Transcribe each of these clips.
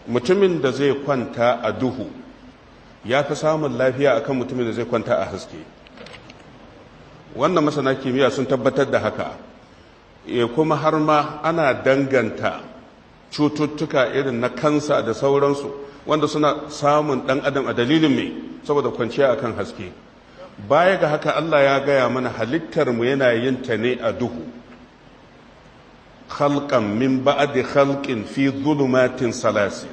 mutumin da zai kwanta a duhu ya fi samun lafiya akan mutumin da zai kwanta a haske. Wannan masana kimiyya sun tabbatar da haka. Kuma har ma ana danganta cututtuka irin na kansa da sauransu wanda suna samun ɗan adam a dalilin mai saboda kwanciya akan haske. Baya ga haka Allah ya gaya mana halittar mu yana yin ta ne a duhu, khalqan min ba'di khalqin fi dhulumatin salasin,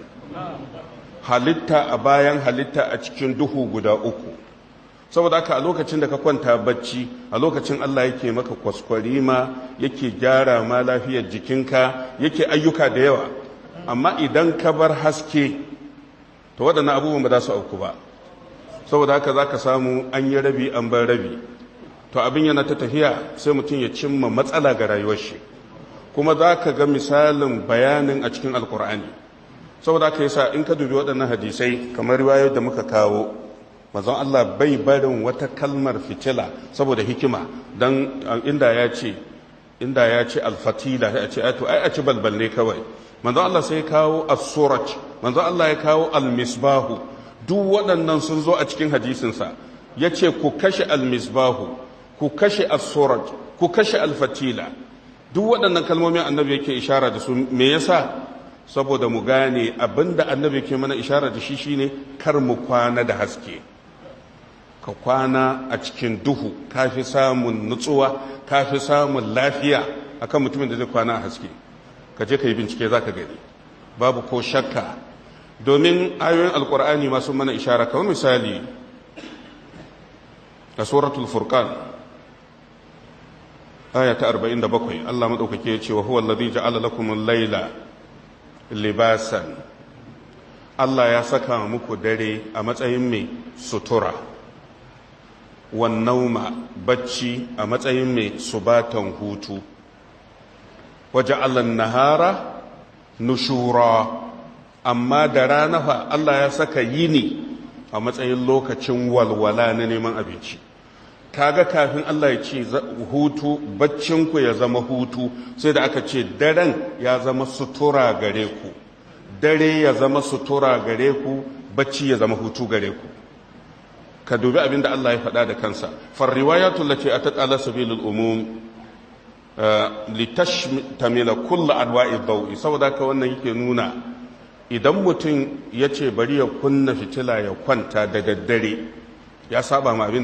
halitta a bayan halitta a cikin duhu guda uku. Saboda haka a lokacin da ka kwanta bacci, a lokacin Allah yake maka kwaskwarima, yake gyara ma lafiyar jikinka, yake ayyuka da yawa. Amma idan ka bar haske, to waɗannan abubuwan ba za su auku ba. Saboda haka za ka samu an yi rabi an bar rabi, to abin yana ta tafiya sai mutum ya cimma matsala ga rayuwar shi. Kuma za ka ga misalin bayanin a cikin alkur'ani. Saboda haka yasa in ka dubi waɗannan hadisai kamar riwayoyi da muka kawo, manzon Allah bai barin wata kalmar fitila saboda hikima, dan inda ya ce alfatila ya ce to ai a ci balbal ne kawai. Manzon Allah sai ya kawo as-suraj, manzon Allah ya kawo al-misbahu. Duk waɗannan sun zo a cikin hadisinsa. Ya ce ku kashe al-misbahu, ku kashe as-suraj, ku kashe al-fatila. Duk waɗannan kalmomin annabi yake ishara da su. Me yasa? Saboda mu gane abinda annabi yake mana ishara da shi shine kar mu kwana da haske. Ka kwana a cikin duhu kafi samun nutsuwa, kafi samun lafiya akan mutumin da zai kwana a haske. Ka je ka yi bincike za ka gani, babu ko shakka. Domin ayoyin alkur'ani masu mana ishara, kamar misali a suratul furqan aya ta 47, Allah madaukake ya ce wa huwa alladhi ja'ala lakum al-laila libasan. Allah ya saka muku dare a matsayin mai sutura, wan nauma bacci a matsayin mai subatan hutu, wa ja'ala an-nahara nushura. Amma da rana fa Allah ya saka yini a matsayin lokacin walwala na neman abinci. Kaga kafin Allah ya ce hutu, baccinku ya zama hutu, sai da aka ce daren ya zama sutura gare ku. Dare ya zama sutura gare ku, bacci ya zama hutu gare ku. Ka dubi abin da Allah ya faɗa da kansa. Farriwayatul lati atat ala sabilil umum litashtamila kull anwa'i dawi. Saboda haka wannan yake nuna idan mutum ya ce bari ya kunna fitila ya kwanta da daddare, ya saba ma abin